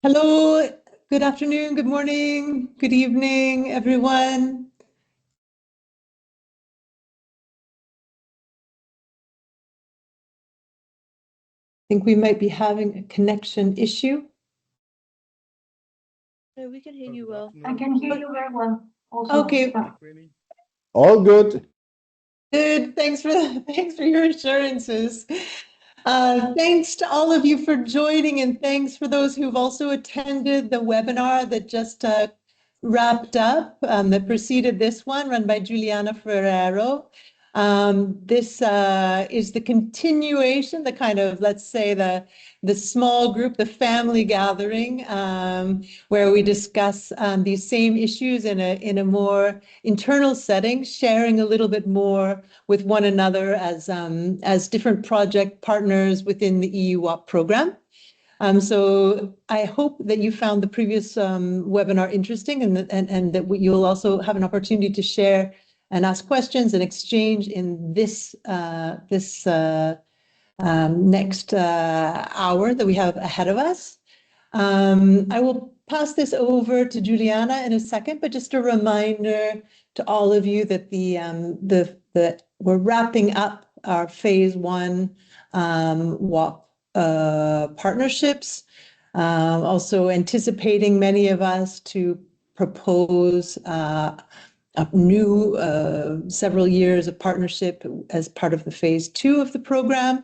Hello, good afternoon, good morning, good evening, everyone. I think we might be having a connection issue. No, we can hear you well. I can hear you very well. Also, Okay. All good. Good. Thanks for your assurances. Thanks to all of you for joining, and thanks for those who've also attended the webinar that just wrapped up, that preceded this one, run by Juliana Ferrero. This is the continuation, the kind of, let's say, the small group, the family gathering, where we discuss these same issues in a more internal setting, sharing a little bit more with one another as different project partners within the EU-WOP program. So I hope that you found the previous webinar interesting, and that you'll also have an opportunity to share and ask questions and exchange in this next hour that we have ahead of us. I will pass this over to Juliana in a second, but just a reminder to all of you that we're wrapping up our phase 1 WOP partnerships. Also anticipating many of us to propose a new several years of partnership as part of the phase 2 of the program,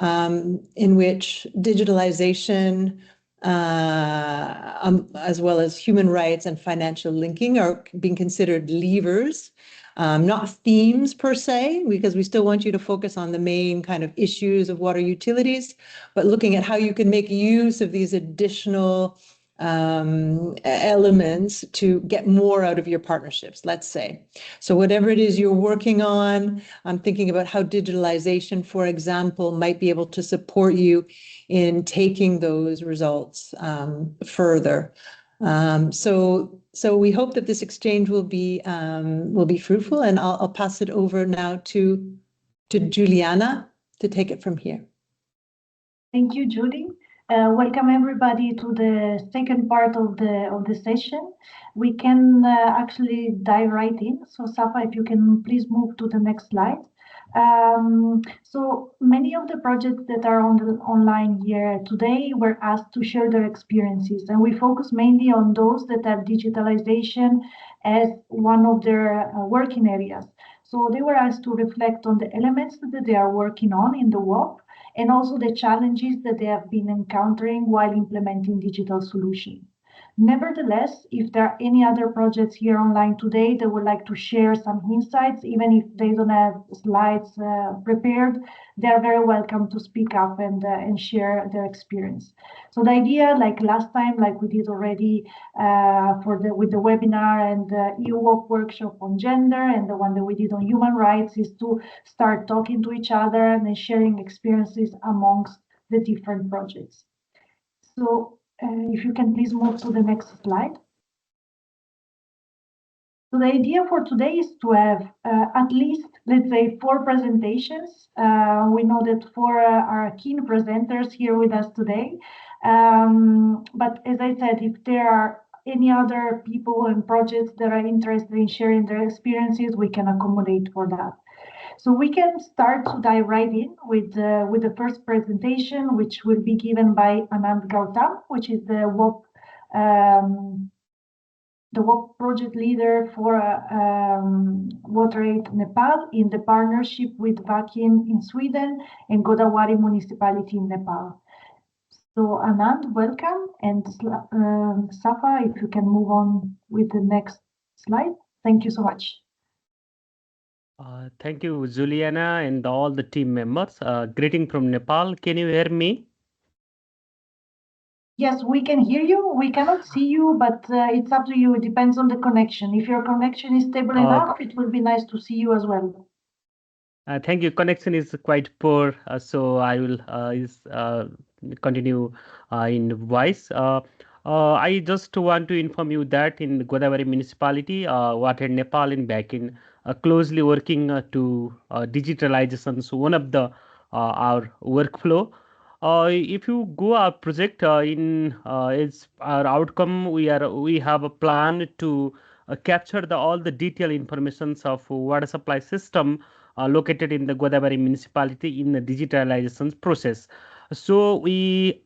in which digitalization, as well as human rights and financial linking are being considered levers, not themes per se, because we still want you to focus on the main kind of issues of water utilities, but looking at how you can make use of these additional elements to get more out of your partnerships, let's say. So whatever it is you're working on, I'm thinking about how digitalization, for example, might be able to support you in taking those results further. So we hope that this exchange will be fruitful, and I'll pass it over now to Juliana to take it from here. Thank you, Judy. Welcome everybody to the second part of the session. We can actually dive right in. So Safa, if you can please move to the next slide. So many of the projects that are online here today were asked to share their experiences, and we focus mainly on those that have digitalization as one of their working areas. So they were asked to reflect on the elements that they are working on in the WOP, and also the challenges that they have been encountering while implementing digital solutions. Nevertheless, if there are any other projects here online today that would like to share some insights, even if they don't have slides prepared, they are very welcome to speak up and share their experience. So the idea, like last time, like we did already with the webinar and the EU-WOP workshop on gender, and the one that we did on human rights, is to start talking to each other and sharing experiences amongst the different projects. So if you can please move to the next slide. So the idea for today is to have at least, let's say, 4 presentations. We know that 4 are keen presenters here with us today. But as I said, if there are any other people and projects that are interested in sharing their experiences, we can accommodate for that. So we can start to dive right in with the first presentation, which will be given by Anand Gautam, which is the WOP project leader for WaterAid Nepal in the partnership with Vakin in Sweden and Godavari municipality in Nepal. So Anand, welcome, and Safa, if you can move on with the next slide. Thank you so much. Thank you, Juliana, and all the team members. Greeting from Nepal. Can you hear me? Yes, we can hear you. We cannot see you, but it's up to you. It depends on the connection. If your connection is stable enough, it will be nice to see you as well. Thank you. Connection is quite poor, so I will continue in voice. I just want to inform you that in Godavari municipality, Water Nepal and Vakin closely working to digitalization. So one of the our workflow. If you go our project in its our outcome, we have a plan to capture all the detailed informations of water supply system located in the Godavari municipality in the digitalization process. So we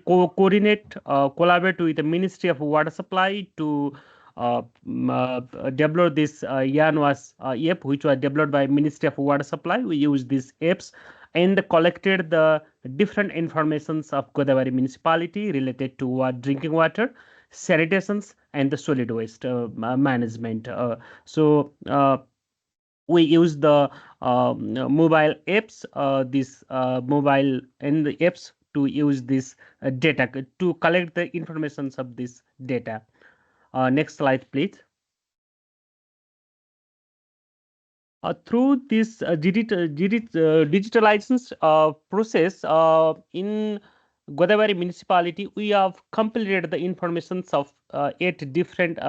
coordinate, collaborate with the Ministry of Water Supply to develop this YANWAS app, which was developed by Ministry of Water Supply. We use these apps and collected the different informations of Godavari municipality related to drinking water, sanitations, and the solid waste management. So we use the mobile apps, this mobile and the apps to use this data to collect the informations of this data. Next slide, please. Through this digitalization process in Godavari municipality, we have completed the informations of 8 different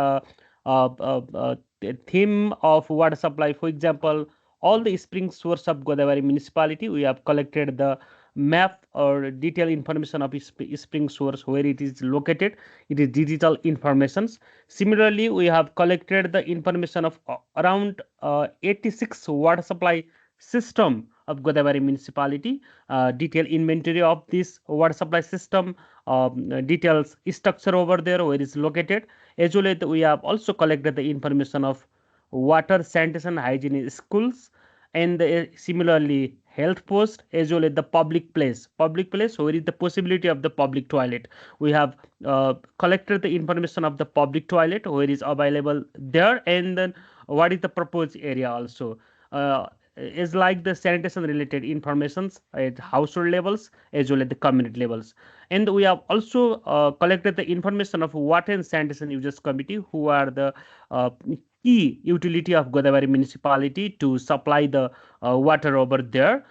theme of water supply. For example, all the spring source of Godavari municipality, we have collected the map or detailed information of spring source, where it is located. It is digital informations. Similarly, we have collected the information of around 86 water supply system of Godavari municipality, detailed inventory of this water supply system, details structure over there where it is located, as well as we have also collected the information of water, sanitation, hygiene schools, and similarly health post, as well as the public place where is the possibility of the public toilet. We have collected the information of the public toilet where is available there, and then what is the proposed area also. Is like the sanitation related informations at household levels as well as the community levels. And we have also collected the information of water and sanitation users committee, who are the key utility of Godavari municipality to supply the water over there.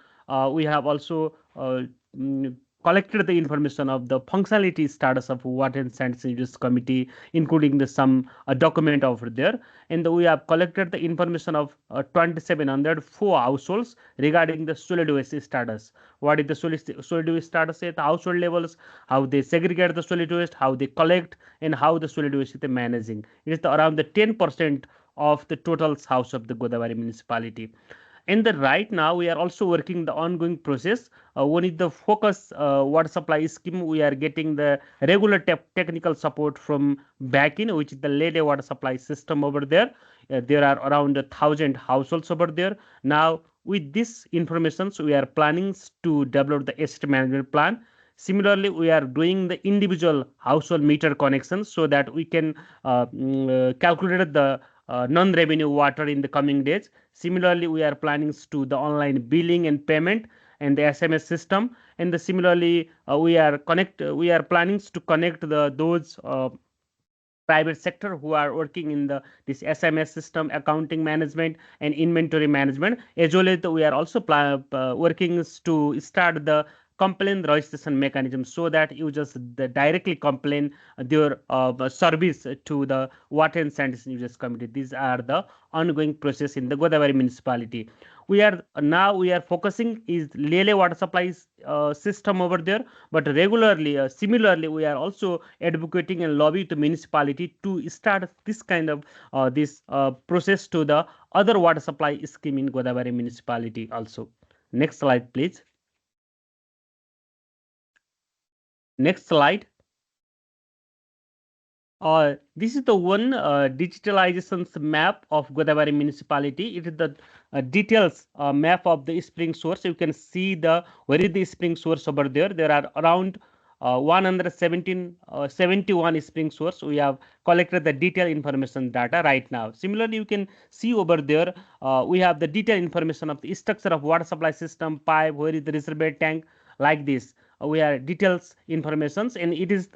We have also mm, collected the information of the functionality status of water and sanitation users committee, including the some document over there. And we have collected the information of 2,704 households regarding the solid waste status. What is the solid waste status at the household levels, how they segregate the solid waste, how they collect, and how the solid waste is managing. It is around the 10% of the total house of the Godavari municipality. And the right now we are also working the ongoing process. One is the focus water supply scheme. We are getting the regular technical support from back-in, which is the Lede water supply system over there. There are around 1,000 households over there. Now, with this information, so we are planning to develop the asset management plan. Similarly, we are doing the individual household meter connections so that we can calculate the non-revenue water in the coming days. Similarly, we are planning to the online billing and payment and the SMS system. And similarly, we are planning to connect those private sector who are working in this SMS system, accounting management, and inventory management. As well as we are also working to start the complaint registration mechanism, so that you just directly complain their service to the water and sanitation users committee. These are the ongoing process in the Godavari municipality. We are focusing is Lele water supply system over there, but regularly, similarly, we are also advocating and lobbying the municipality to start this kind of this process to the other water supply scheme in Godavari municipality also. Next slide, please. Next slide. This is the one digitalization's map of Godavari municipality. It is the details map of the spring source. You can see where is the spring source over there. There are around 71 spring source. We have collected the detailed information data right now. Similarly, you can see over there we have the detailed information of the structure of water supply system, pipe, where is the reservoir tank, like this. We are details informations, and it is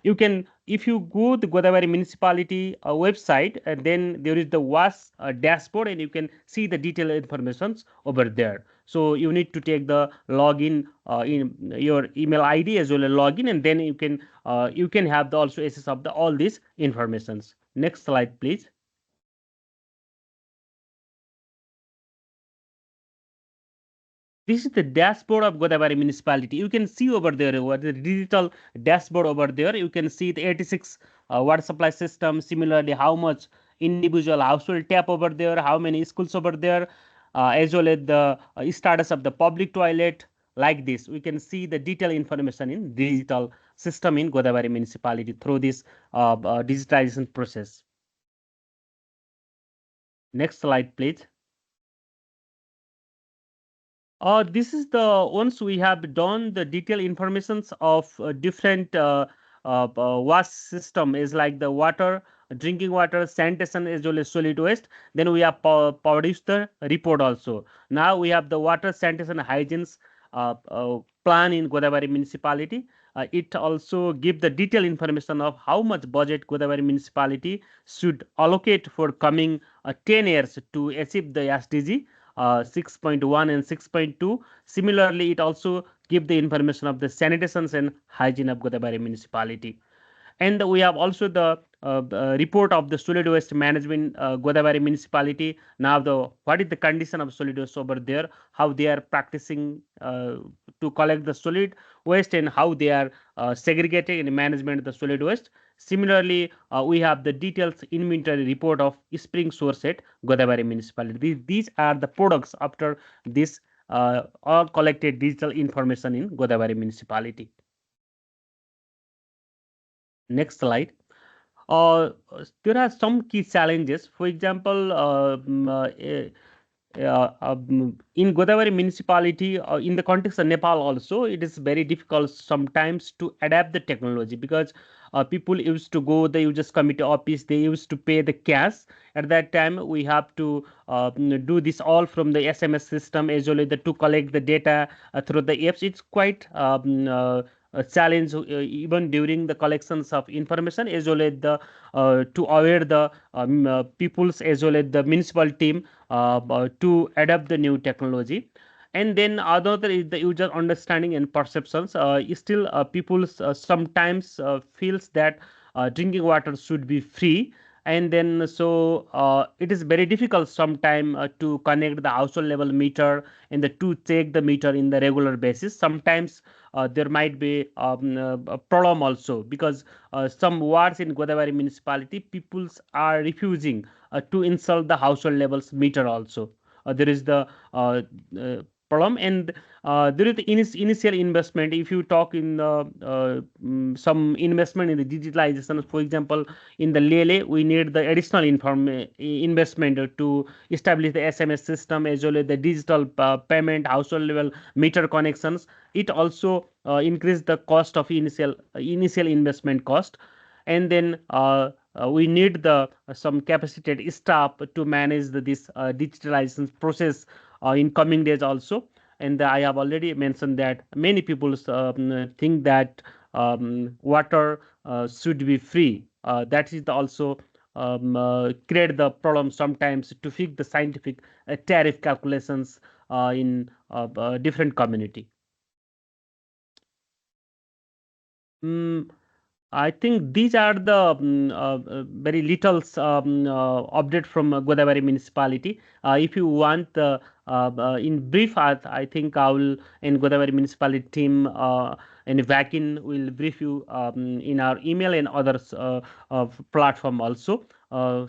you can, if you go to Godavari municipality website, then there is the WAS dashboard, and you can see the detailed informations over there. So you need to take the login in your email ID as well as login, and then you can have the also access of all these informations. Next slide, please. This is the dashboard of Godavari municipality. You can see over there what the digital dashboard over there. You can see the 86 water supply system. Similarly, how much individual household tap over there, how many schools over there, as well as the status of the public toilet. Like this, we can see the detailed information in digital system in Godavari municipality through this digitalization process. Next slide, please. This is the once we have done the detailed informations of different waste system is like the water, drinking water, sanitation as well as solid waste. Then we have published the report also. Now we have the water, sanitation, hygiene plan in Godavari municipality. It also give the detailed information of how much budget Godavari municipality should allocate for coming 10 years to achieve the SDG 6.1 and 6.2. Similarly, it also give the information of the sanitations and hygiene of Godavari municipality. And we have also the report of the solid waste management Godavari municipality. Now, what is the condition of solid waste over there? How they are practicing to collect the solid waste and how they are segregating and management of the solid waste. Similarly, we have the details inventory report of spring source at Godavari municipality. These are the products after this all collected digital information in Godavari municipality. Next slide. There are some key challenges. For example, in Godavari municipality, in the context of Nepal also, it is very difficult sometimes to adapt the technology because people used to go the users committee office, they used to pay the cash. At that time, we have to do this all from the SMS system as well as to collect the data through the apps. It's quite a challenge even during the collections of information as well as the to aware the peoples as well as the municipal team to adapt the new technology. And then another is the user understanding and perceptions. Still people sometimes feels that drinking water should be free, and then so it is very difficult sometime to connect the household level meter and to check the meter in the regular basis. Sometimes there might be a problem also because some wards in Godavari municipality peoples are refusing to install the household levels meter also. There is the problem, and there is the initial investment. If you talk in some investment in the digitalization, for example, in the Lele, we need the additional investment to establish the SMS system as well as the digital payment, household level meter connections. It also increase the cost of initial investment cost. And then we need the some capacitated staff to manage this digitalization process in coming days also. And I have already mentioned that many people think that water should be free. That is also create the problem sometimes to fix the scientific tariff calculations in different community. Mm, I think these are the very little update from Godavari municipality. If you want, in brief, I think I will in Godavari municipality team and Vakin will brief you in our email and others platform also. I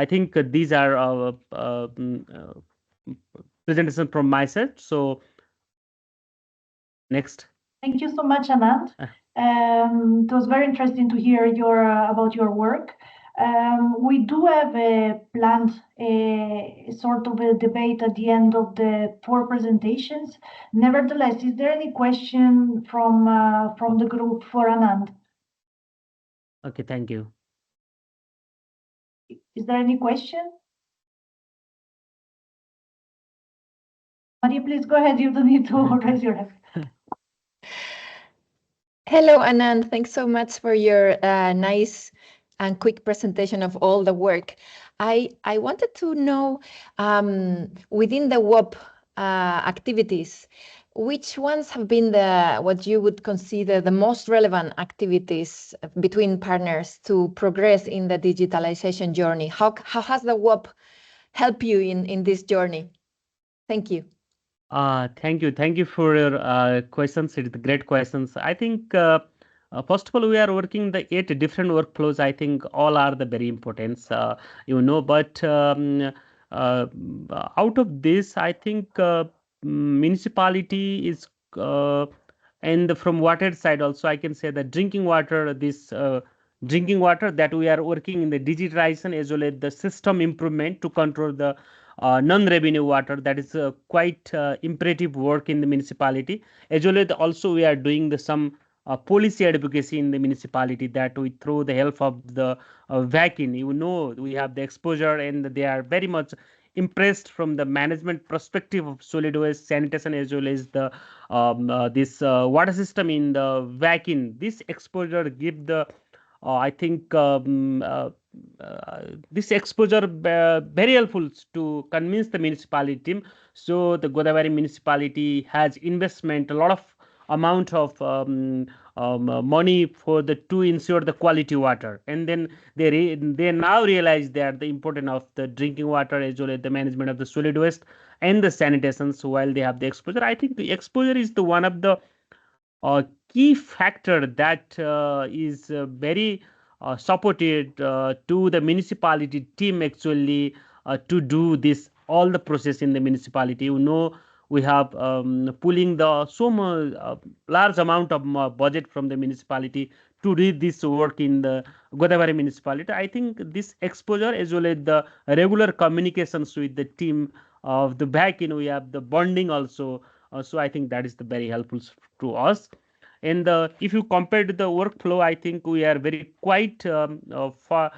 think these are presentation from my side. So next. Thank you so much, Anand. It was very interesting to hear about your work. We do have a planned sort of a debate at the end of the 4 presentations. Nevertheless, is there any question from the group for Anand? Okay, thank you. Is there any question? Maria, please go ahead. You don't need to raise your hand. Hello, Anand. Thanks so much for your nice and quick presentation of all the work. I wanted to know within the WOP activities, which ones have been what you would consider the most relevant activities between partners to progress in the digitalization journey? How has the WOP helped you in this journey? Thank you. Thank you. Thank you for your questions. It's great questions. I think first of all, we are working the 8 different workflows. I think all are the very important, but uh, out of this, I think municipality is and from water side also, I can say that drinking water that we are working in the digitization as well as the system improvement to control the non-revenue water. That is quite imperative work in the municipality. As well as also we are doing some policy advocacy in the municipality, that we through the help of the vacuum. We have the exposure and they are very much impressed from the management perspective of solid waste sanitation as well as the this water system in the vacuum. This exposure give the I think this exposure very helpful to convince the municipality team. So the Godavari municipality has investment a lot of amount of money for the to ensure the quality water, and then they now realize that the importance of the drinking water as well as the management of the solid waste and the sanitation. So while they have the exposure, I think the exposure is the one of the key factor that is very supported to the municipality team actually to do this all the process in the municipality. We have pulling the large amount of budget from the municipality to do this work in the Godavari municipality. I think this exposure as well as the regular communications with the team of the back, we have the bonding also. So I think that is the very helpful to us. And if you compare to the workflow, I think we are very quite far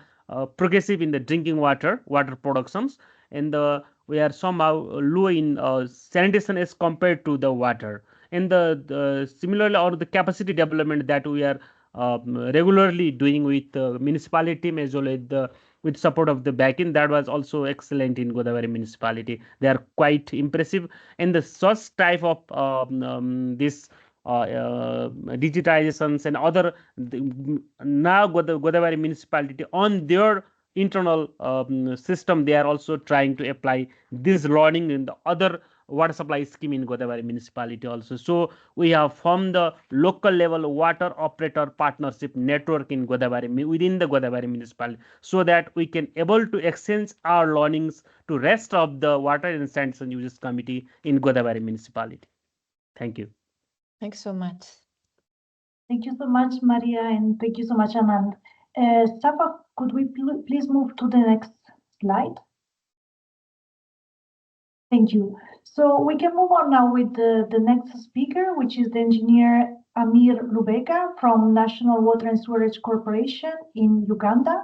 progressive in the drinking water productions, and we are somehow low in sanitation as compared to the water. And the similarly, or the capacity development that we are regularly doing with municipality team as well as with support of the backend, that was also excellent in Godavari municipality. They are quite impressive, and the such type of this digitizations and other now Godavari municipality on their internal system, they are also trying to apply this learning in the other water supply scheme in Godavari municipality also. So we have formed the local level water operator partnership network in Godavari within the Godavari municipality, so that we can able to exchange our learnings to rest of the water and sanitation users committee in Godavari municipality. Thank you. Thanks so much. Thank you so much, Maria, and thank you so much, Anand. Safa, could we please move to the next slide? Thank you. So we can move on now with the next speaker, which is the engineer Amir Lubega from National Water and Sewerage Corporation in Uganda.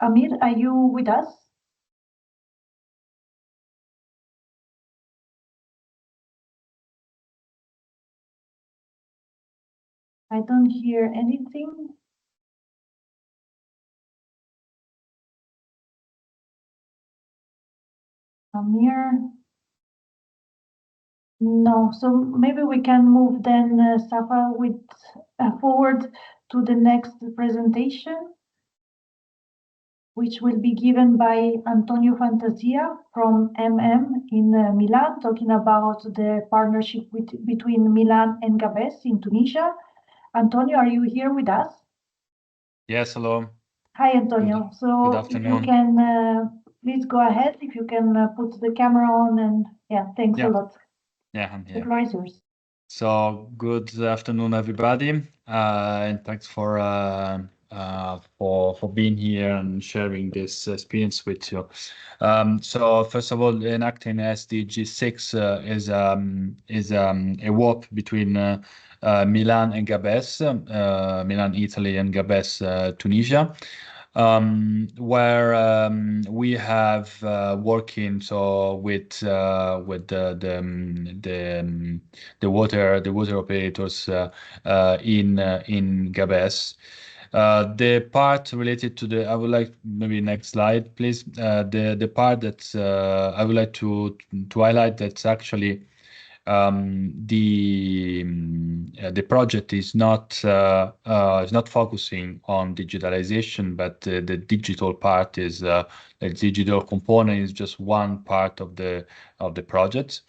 Amir, are you with us? I don't hear anything. Amir? No, so maybe we can move then, Safa, with forward to the next presentation, which will be given by Antonio Fantasia from in Milan, talking about the partnership between Milan and Gabes in Tunisia. Antonio, are you here with us? Yes, hello. Hi, Antonio. Good So if you afternoon. can please go ahead, if you can put the camera on, and yeah, thanks a lot. Yeah, I'm The here. floor is yours. So good afternoon, everybody, and thanks for being here and sharing this experience with you. So first of all, enacting SDG 6 is a WOP between Milan and Gabes, Milan, Italy, and Gabes, Tunisia. Where we have working so with the water operators in Gabes. The part related to the, I would like maybe next slide, please. The part that I would like to highlight, that's actually The project is not focusing on digitalization, but the digital part is the digital component is just one part of the project.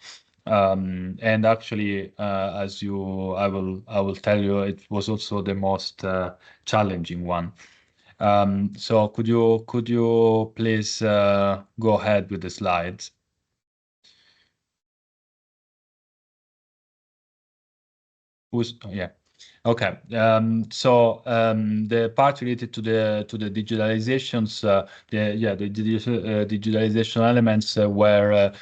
And actually, I will tell you, it was also the most challenging one. So could you please go ahead with the slides? Yeah. Okay. The part related to the digitalizations, the digitalization elements were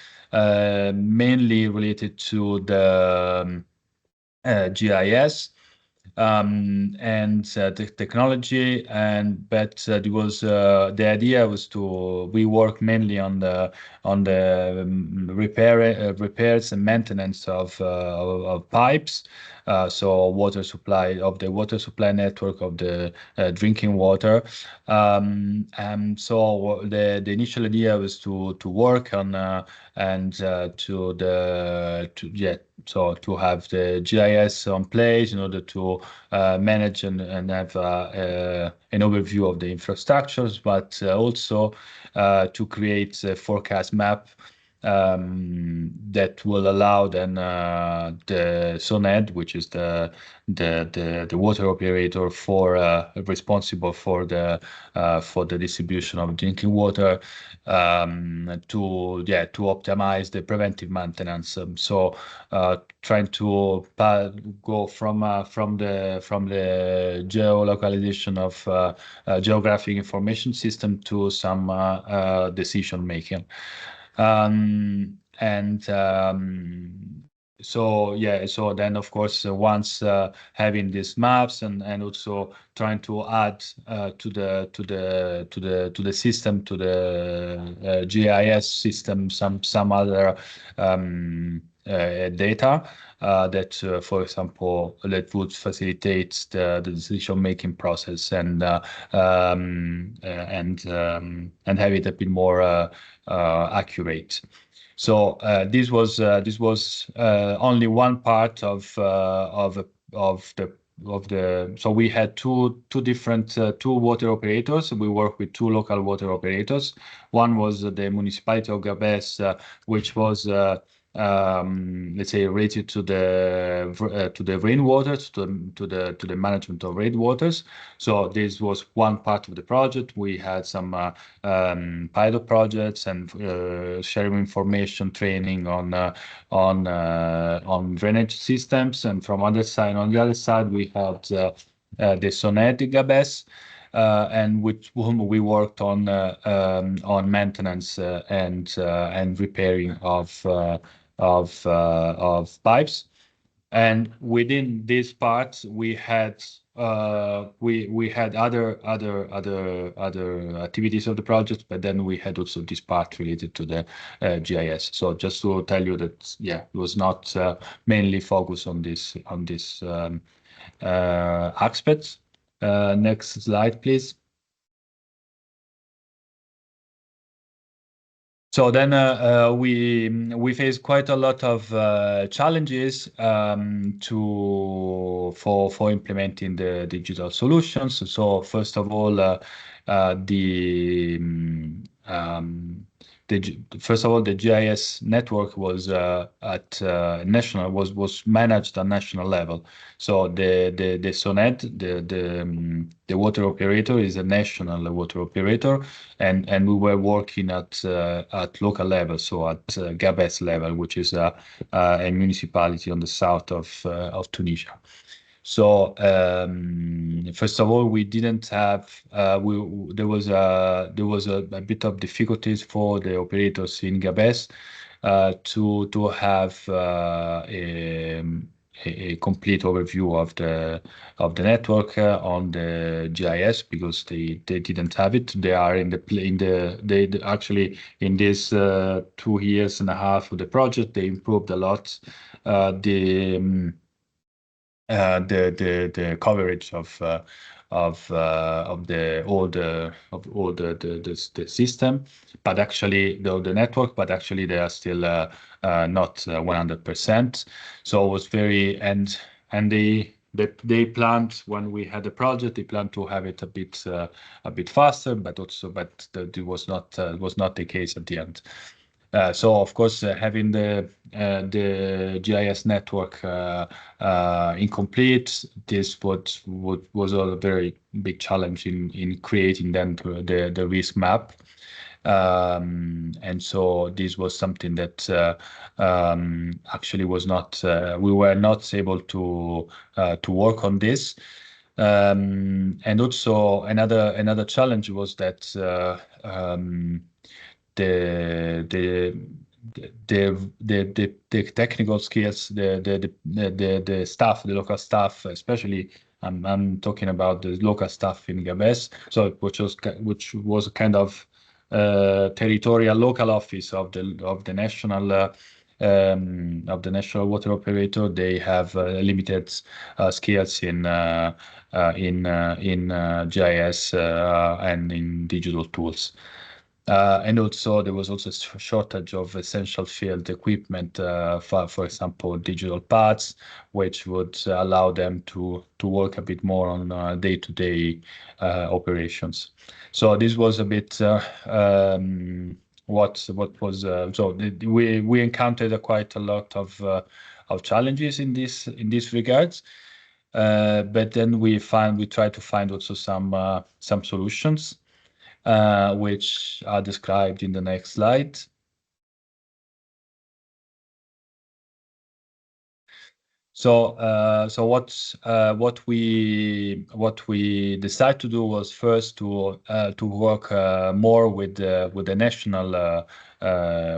mainly related to the GIS and the technology, but the idea was we work mainly on the repairs and maintenance of pipes, so water supply network of the drinking water. So the initial idea was to work on to have the GIS on place in order to manage and have an overview of the infrastructures, but also to create a forecast map that will allow then the SONED, which is the water operator responsible for the distribution of drinking water, to optimize the preventive maintenance. Trying to go from the geolocalization of geographic information system to some decision making. So then of course once having these maps and also trying to add to the system, to the GIS system, some other data that for example that would facilitate the decision making process and have it a bit more accurate. So this was only one part of the. So we had two different water operators. We work with two local water operators. One was the municipality of Gabes, which was let's say related to the rainwater, to the management of rainwaters. So this was one part of the project. We had some pilot projects and sharing information, training on drainage systems. And on the other side, we had the SONED Gabes, and with whom we worked on maintenance and repairing of pipes. And within this part, we had other activities of the project, but then we had also this part related to the GIS. So just to tell you that, it was not mainly focused on this aspects. Next slide, please. So then we face quite a lot of challenges for implementing the digital solutions. So first of all, the GIS network was was managed at national level. So the SONED, the water operator, is a national water operator, and we were working at local level, so at Gabes level, which is a municipality on the south of Tunisia. So first of all, we didn't have there was a bit of difficulties for the operators in Gabes to have a complete overview of the network on the GIS, because they didn't have it. They are they actually in this 2.5 years of the project, they improved a lot the coverage of the system, but actually the network, but actually they are still not 100%. So it was very and they planned when we had the project, they planned to have it a bit faster, but it was not the case at the end. So of course, having the GIS network incomplete, this was a very big challenge in creating then the risk map. And so this was something that actually was not we were not able to work on this. And also another challenge was that the technical skills, the staff, the local staff, especially I'm talking about the local staff in Gabes, so which was a kind of territorial local office of the national water operator. They have limited skills in GIS and in digital tools. And also there was also a shortage of essential field equipment, for example, digital pads, which would allow them to work a bit more on day-to-day operations. So this was a bit what was so we encountered quite a lot of challenges in this regards. But then we tried to find also some solutions, which are described in the next slide. So, what we decided to do was first to work more with the national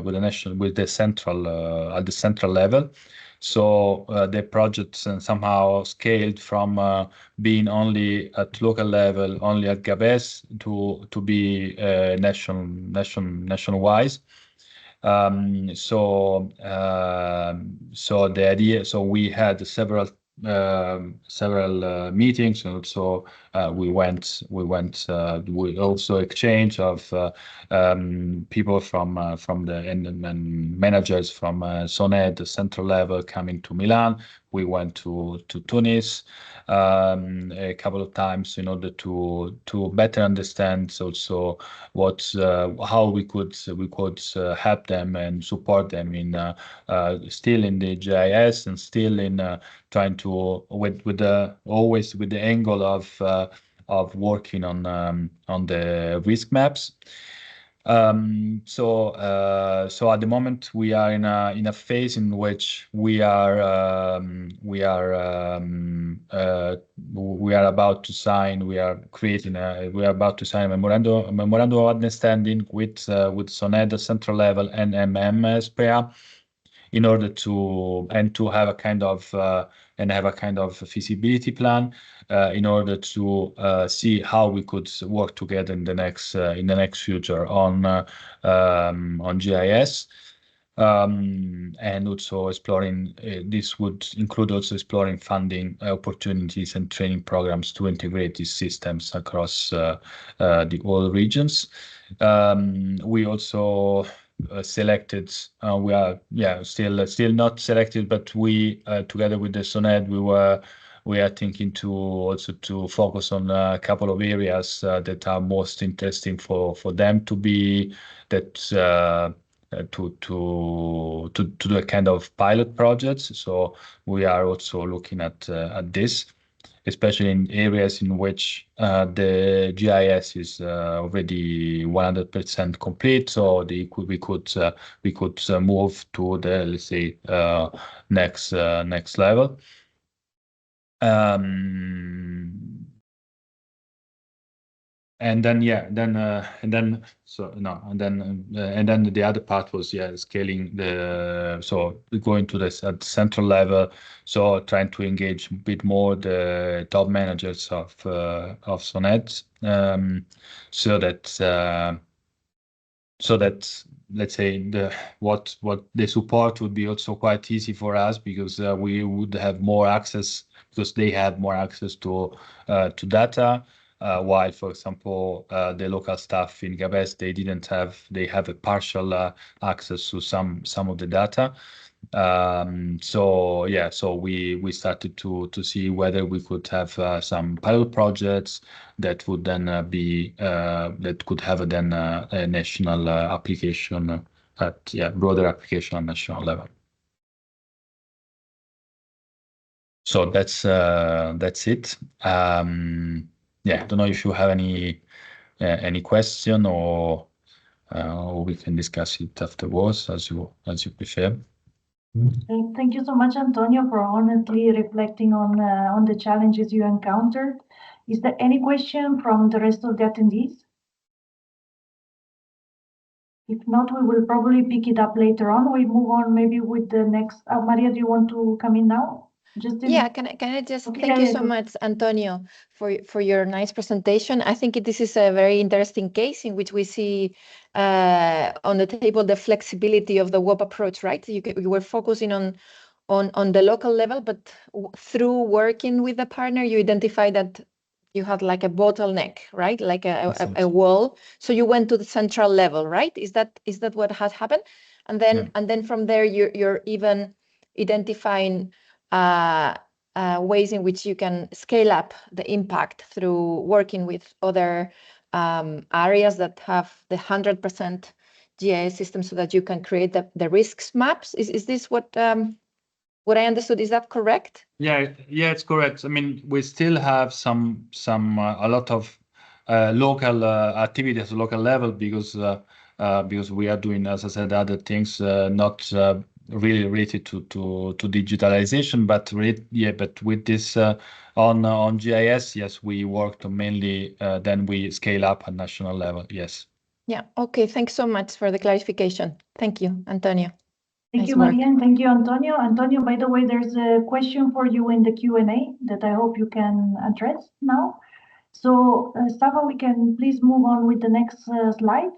with the central at the central level. So the projects somehow scaled from being only at local level, only at Gabes, to be nationwide. So the idea, so we had several meetings, and also we also exchange of people from the and managers from SONED, the central level, coming to Milan. We went to Tunis a couple of times in order to better understand also how we could help them and support them in still in the GIS and still in trying to always with the angle of working on the risk maps. So at the moment we are in a phase in which we are about to sign. We are about to sign a memorandum of understanding with SONED central level and SPA, in order to have a kind of feasibility plan in order to see how we could work together in the next future on GIS. And also exploring this would include also exploring funding opportunities and training programs to integrate these systems across all regions. We also selected. We are still not selected, but we together with the SONED we are thinking to also to focus on a couple of areas that are most interesting for them to be that. To do a kind of pilot projects. So we are also looking at this, especially in areas in which the GIS is already 100% complete. So we could move to the, let's say, next level. And then the other part was scaling going to the at central level, so trying to engage a bit more the top managers of SONED, so that let's say what the support would be also quite easy for us, because we would have more access, because they have more access to data, while, for example, the local staff in Gabes, they have a partial access to some of the data. So yeah, so we started to see whether we could have some pilot projects that would then that could have then a national application broader application on national level. So that's it. Yeah, I don't know if you have any question, or we can discuss it afterwards, as you prefer. Thank you so much, Antonio, for honestly reflecting on the challenges you encountered. Is there any question from the rest of the attendees? If not, we will probably pick it up later on. We move on maybe with the next. Maria, do you want to come in now? Yeah, can I just thank you so much, Antonio, for your nice presentation. I think this is a very interesting case in which we see on the table the flexibility of the WOP approach, right? You were focusing on the local level, but through working with the partner, you identify that you had like a bottleneck, right? Like a wall. So you went to the central level, right? Is that what has happened? And then from there, you're even identifying ways in which you can scale up the impact through working with other areas that have the 100% GIS system, so that you can create the risks maps. Is this what I understood? Is that correct? Yeah, it's correct. I mean, we still have a lot of local activities at the local level, because we are doing, as I said, other things not really related to digitalization, but with this on GIS, yes, we worked mainly. Then we scale up at national level. Yes. Yeah. Okay. Thanks so much for the clarification. Thank you, Antonio. Thank you, Maria, and thank you, Antonio. Antonio, by the way, there's a question for you in the Q&A that I hope you can address now. So, Sava, we can please move on with the next slide.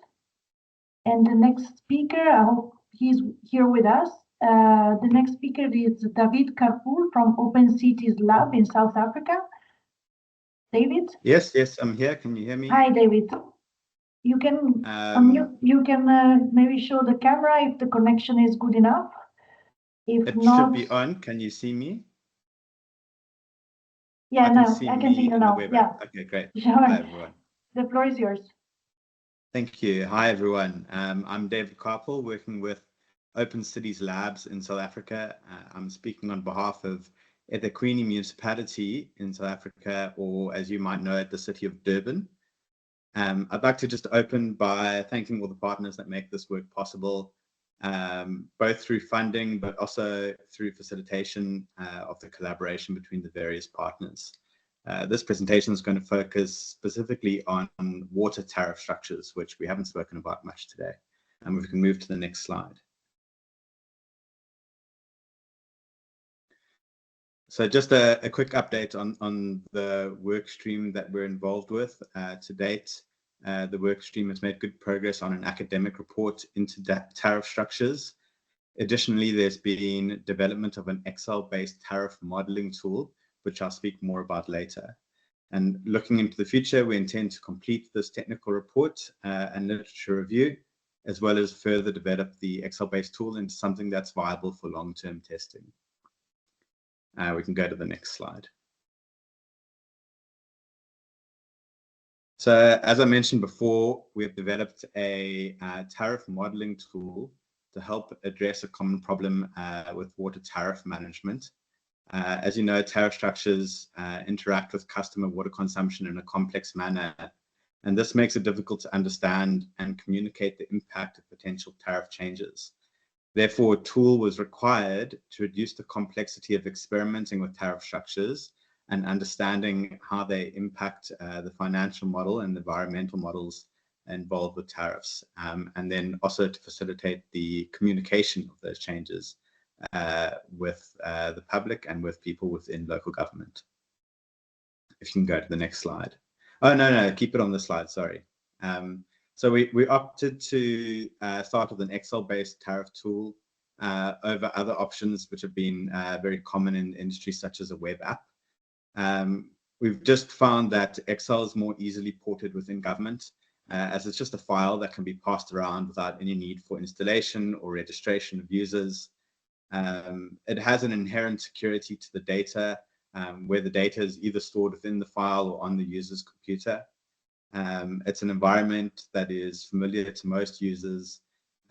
And the next speaker, I hope he's here with us. The next speaker is David Carpool from Open Cities Lab in South Africa. David? Yes, I'm here. Can you hear me? Hi, David. You can unmute. You can maybe show the camera if the connection is good enough. If it not, should be on. Can you see me? Yeah, I can see you now. Yeah. Okay, great. Sure. Hi, everyone. The floor is yours. Thank you. Hi, everyone. I'm David Carpool, working with Open Cities Labs in South Africa. I'm speaking on behalf of eThekwini municipality in South Africa, or as you might know it, the city of Durban. I'd like to just open by thanking all the partners that make this work possible, both through funding, but also through facilitation of the collaboration between the various partners. This presentation is going to focus specifically on water tariff structures, which we haven't spoken about much today. And we can move to the next slide. So just a quick update on the work stream that we're involved with. To date, the work stream has made good progress on an academic report into tariff structures. Additionally, there's been development of an Excel-based tariff modeling tool, which I'll speak more about later. And looking into the future, we intend to complete this technical report and literature review, as well as further develop the Excel-based tool into something that's viable for long-term testing. We can go to the next slide. So as I mentioned before, we have developed a tariff modeling tool to help address a common problem with water tariff management. As you know, tariff structures interact with customer water consumption in a complex manner, and this makes it difficult to understand and communicate the impact of potential tariff changes. Therefore, a tool was required to reduce the complexity of experimenting with tariff structures and understanding how they impact the financial model and environmental models involved with tariffs, and then also to facilitate the communication of those changes with the public and with people within local government. If you can go to the next slide. Oh, no, keep it on the slide, sorry. So we opted to start with an Excel-based tariff tool over other options which have been very common in industries such as a web app. We've just found that Excel is more easily ported within government, as it's just a file that can be passed around without any need for installation or registration of users. It has an inherent security to the data, where the data is either stored within the file or on the user's computer. It's an environment that is familiar to most users,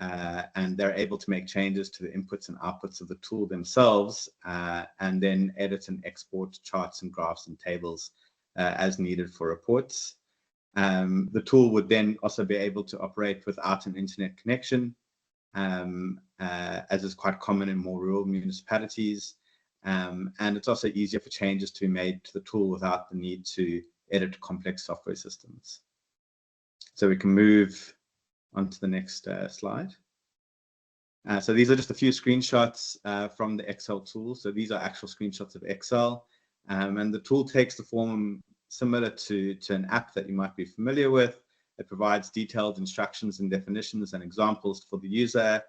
and they're able to make changes to the inputs and outputs of the tool themselves, and then edit and export charts and graphs and tables as needed for reports. The tool would then also be able to operate without an internet connection, as is quite common in more rural municipalities. And it's also easier for changes to be made to the tool without the need to edit complex software systems. So we can move on to the next slide. So these are just a few screenshots from the Excel tool. So these are actual screenshots of Excel. And the tool takes the form similar to an app that you might be familiar with. It provides detailed instructions and definitions and examples for the user.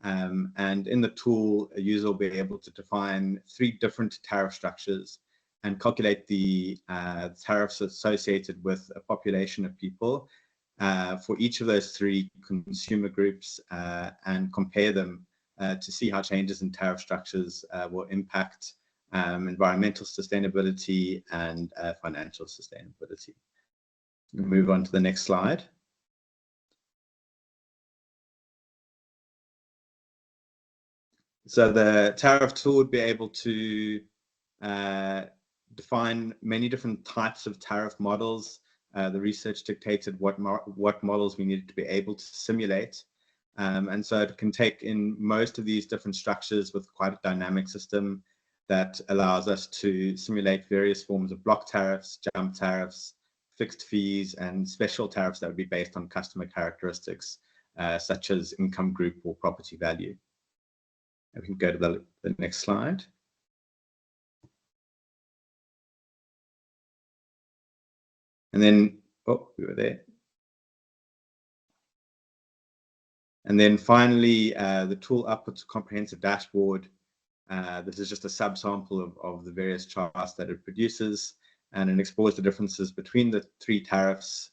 And in the tool, a user will be able to define 3 different tariff structures and calculate the tariffs associated with a population of people for each of those 3 consumer groups, and compare them to see how changes in tariff structures will impact environmental sustainability and financial sustainability. We'll move on to the next slide. So the tariff tool would be able to define many different types of tariff models. The research dictated what models we needed to be able to simulate. And so it can take in most of these different structures with quite a dynamic system that allows us to simulate various forms of block tariffs, jump tariffs, fixed fees, and special tariffs that would be based on customer characteristics, such as income group or property value. And we can go to the next slide. And then, oh, we were there. And then finally, the tool outputs a comprehensive dashboard. This is just a subsample of the various charts that it produces, and it explores the differences between the 3 tariffs,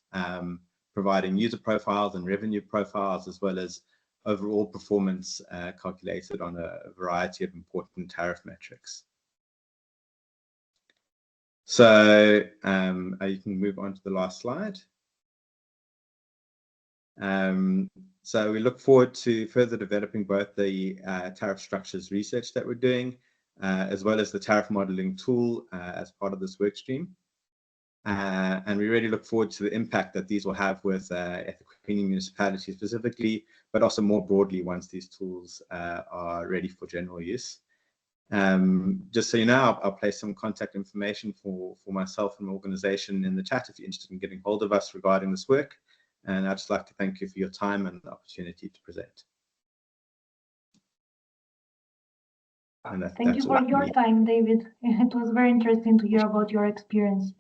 providing user profiles and revenue profiles, as well as overall performance calculated on a variety of important tariff metrics. So you can move on to the last slide. So we look forward to further developing both the tariff structures research that we're doing, as well as the tariff modeling tool as part of this work stream. And we really look forward to the impact that these will have with equine municipalities specifically, but also more broadly once these tools are ready for general use. Just so you know, I'll place some contact information for myself and my organization in the chat if you're interested in getting hold of us regarding this work. And I'd just like to thank you for your time and the opportunity to present. Thank you for your time, David. It was very interesting to hear about your experience.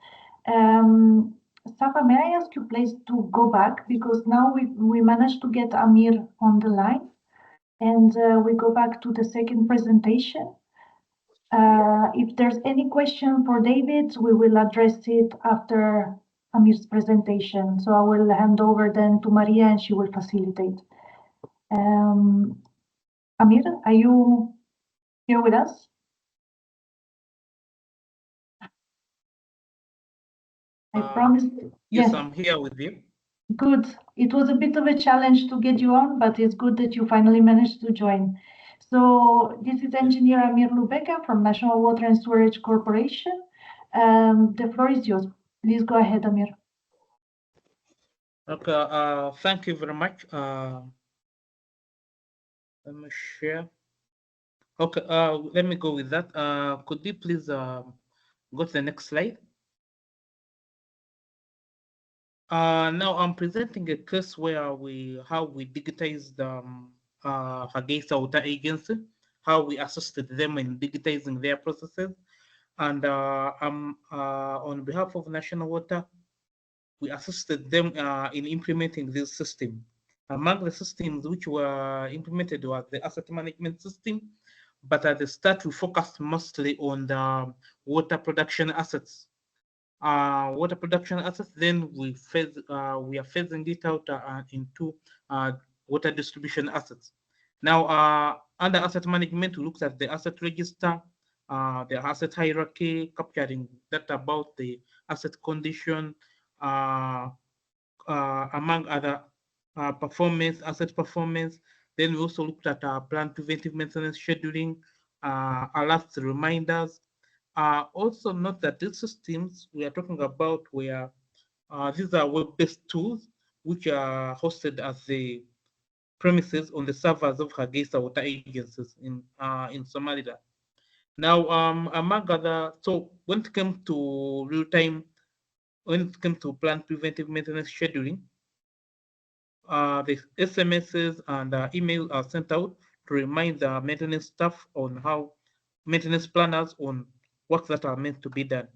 Safa, may I ask you please to go back, because now we managed to get Amir on the line, and we go back to the second presentation. If there's any question for David, we will address it after Amir's presentation. So I will hand over then to Maria and she will facilitate. Amir, are you here with us? I promised. Yes, I'm here with you. Good. It was a bit of a challenge to get you on, but it's good that you finally managed to join. So this is Engineer Amir Lubeka from National Water and Storage Corporation. The floor is yours. Please go ahead, Amir. Okay, thank you very much. Let me share. Okay, let me go with that. Could you please go to the next slide? Now I'm presenting a case where how we digitized Hargeisa Water Agency, how we assisted them in digitizing their processes. And I'm on behalf of National Water, we assisted them in implementing this system. Among the systems which were implemented was the asset management system, but at the start we focused mostly on the water production assets. Water production assets, then we are phasing it out into water distribution assets. Now, under asset management, we looked at the asset register, the asset hierarchy, capturing data about the asset condition, among other asset performance. Then we also looked at planned preventive maintenance scheduling, alerts, reminders. Also note that these systems we are talking about were these are web-based tools which are hosted as the premises on the servers of Hargeisa water agencies in Somaliland. Now, among other, so when it came to real-time, when it came to planned preventive maintenance scheduling, the SMSs and emails are sent out to remind the maintenance staff on how maintenance planners on works that are meant to be done.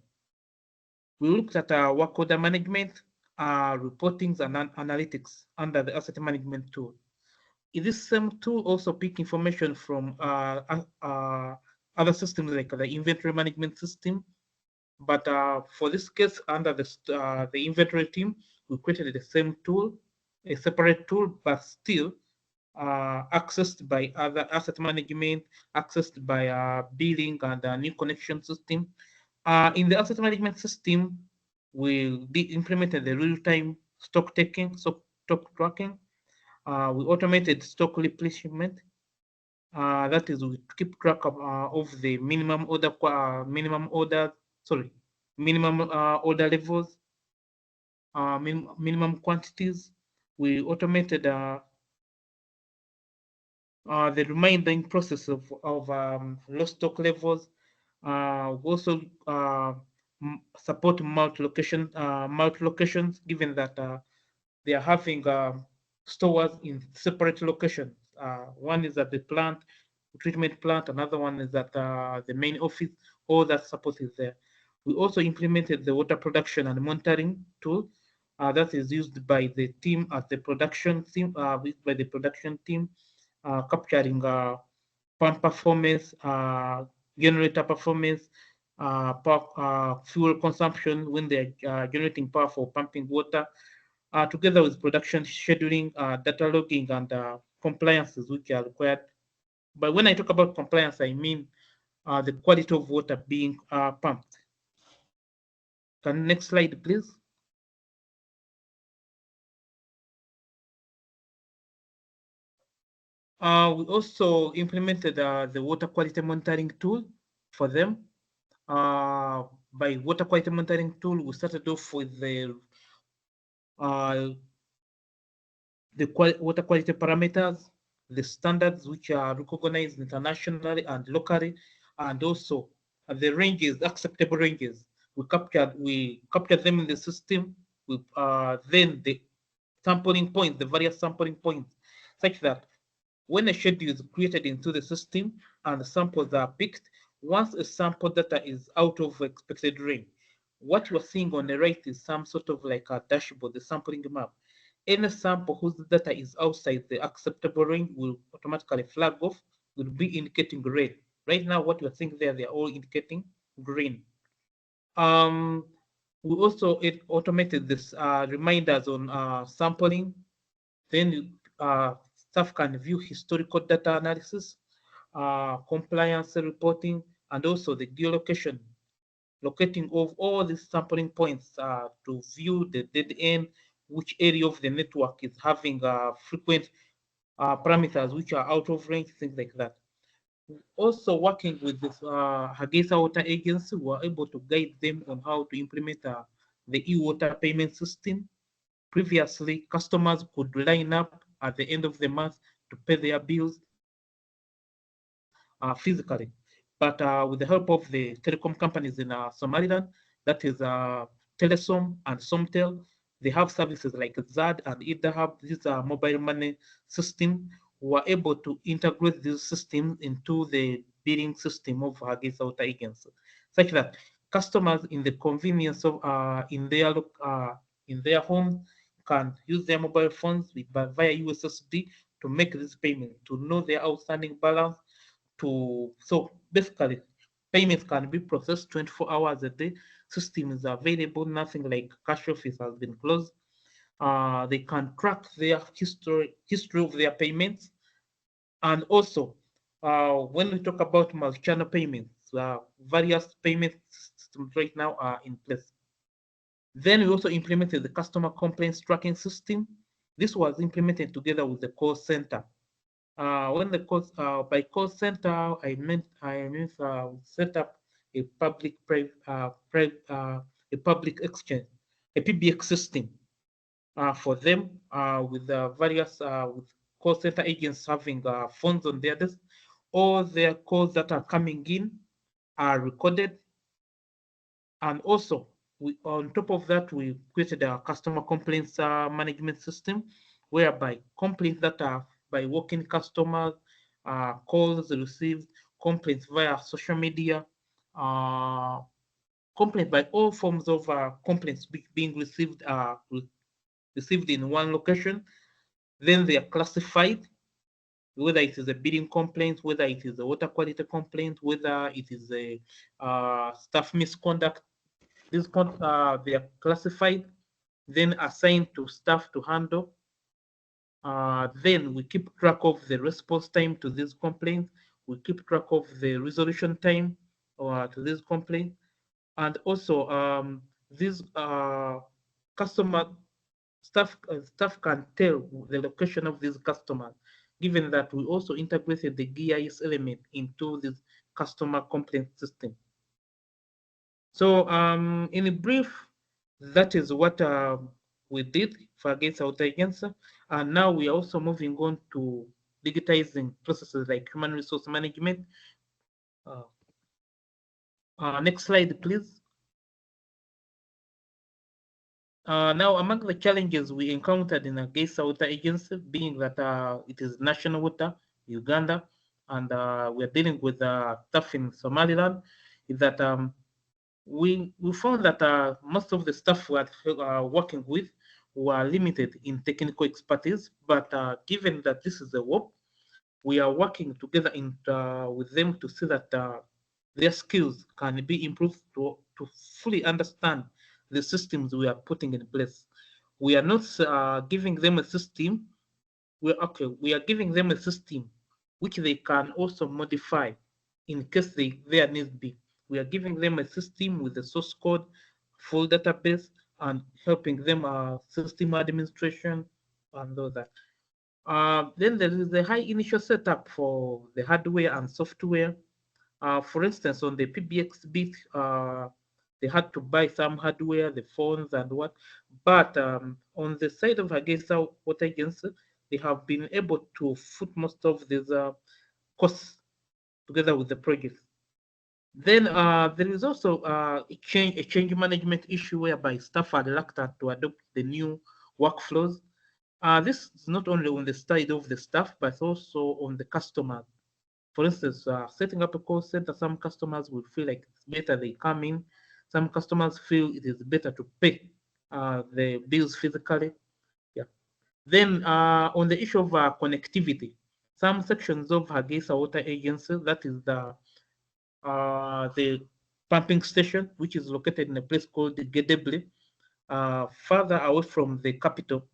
We looked at work order management, reportings, and analytics under the asset management tool. In this same tool also pick information from other systems like the inventory management system. But for this case, under the inventory team, we created the same tool, a separate tool, but still accessed by other asset management, accessed by billing and new connection system. In the asset management system, we implemented the real-time stock taking, stock tracking. We automated stock replenishment. That is, we keep track of the minimum order levels, minimum quantities. We automated the reminding process of low stock levels. We also support multi-locations, given that they are having stores in separate locations. One is at the treatment plant, another one is at the main office. All that support is there. We also implemented the water production and monitoring tool that is used by the team at the production team, capturing pump performance, generator performance, fuel consumption when they're generating power for pumping water, together with production scheduling, data logging, and compliances which are required. But when I talk about compliance, I mean the quality of water being pumped. Next slide, please. We also implemented the water quality monitoring tool for them. By water quality monitoring tool, we started off with the water quality parameters, the standards which are recognized internationally and locally, and also the ranges, acceptable ranges. We captured them in the system. Then the sampling points, the various sampling points, such that when a schedule is created into the system and the samples are picked, once a sample data is out of expected range, what you are seeing on the right is some sort of like a dashboard, the sampling map. Any sample whose data is outside the acceptable range will automatically flag off, will be indicating red. Right now, what you're seeing there, they're all indicating green. We also automated this reminders on sampling. Then staff can view historical data analysis, compliance reporting, and also the geolocation, locating of all these sampling points to view the dead end, which area of the network is having frequent parameters which are out of range, things like that. Also working with this Hargeisa Water Agency, we were able to guide them on how to implement the e-water payment system. Previously, customers could line up at the end of the month to pay their bills physically. But with the help of the telecom companies in Somaliland, that is Telesom and Somtel, they have services like ZAD and IDAHAB. These are mobile money system. Were able to integrate these systems into the billing system of Hargeisa Water Agency, such that customers in the convenience of in their in their homes can use their mobile phones via USSD to make this payment, to know their outstanding balance. So basically, payments can be processed 24 hours a day. System is available. Nothing like cash office has been closed. They can track their history of their payments, and also when we talk about multi-channel payments, various payment systems right now are in place. Then we also implemented the customer complaints tracking system. This was implemented together with the call center. When the call by call center, I meant set up a public a public exchange, a PBX system for them with various with call center agents having phones on their desk. All their calls that are coming in are recorded, and also on top of that, we created a customer complaints management system, whereby complaints that are by walk-in customers, calls received, complaints via social media, complaints by all forms of complaints being received in one location. Then they are classified, whether it is a bidding complaint, whether it is a water quality complaint, whether it is a staff misconduct. They are classified, then assigned to staff to handle. Then we keep track of the response time to these complaints. We keep track of the resolution time to this complaint. And also these customer staff can tell the location of these customers, given that we also integrated the GIS element into this customer complaint system. So in a brief, that is what we did for Against Intelligence. And now we are also moving on to digitizing processes like human resource management. Next slide, please. Now, among the challenges we encountered in Against Water Agency, being that it is national water, Uganda, and we're dealing with stuff in Somaliland, is that we found that most of the staff we are working with were limited in technical expertise, but given that this is a WOP, we are working together with them to see that their skills can be improved to fully understand the systems we are putting in place. We are not giving them a system. We are giving them a system which they can also modify in case there needs be. We are giving them a system with the source code, full database, and helping them system administration and all that. Then there is the high initial setup for the hardware and software. For instance, on the PBX bit, they had to buy some hardware, the phones and what. But on the side of Hargeisa Water Agency, they have been able to foot most of these costs together with the project. Then there is also a change management issue whereby staff are reluctant to adopt the new workflows. This is not only on the side of the staff, but also on the customers. For instance, setting up a call center, some customers will feel like it's better they come in. Some customers feel it is better to pay the bills physically. Yeah. Then on the issue of connectivity, some sections of Hargeisa Water Agency, that is the pumping station, which is located in a place called Gedeble, further away from the capital,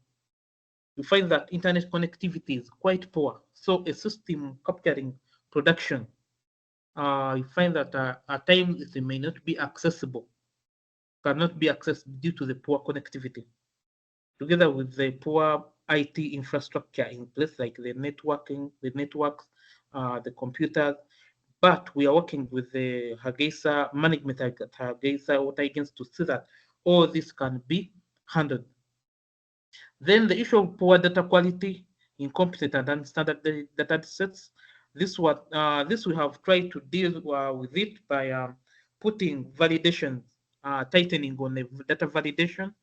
you find that internet connectivity is quite poor. So a system capturing production, you find that at times it may not be accessible, cannot be accessed due to the poor connectivity, together with the poor IT infrastructure in place, like the networking, the networks, the computers. But we are working with the Hargeisa management at Hargeisa Water Agency to see that all this can be handled. Then the issue of poor data quality, incompetent and unstandard data sets. This we have tried to deal with it by putting validation, tightening on the data validation.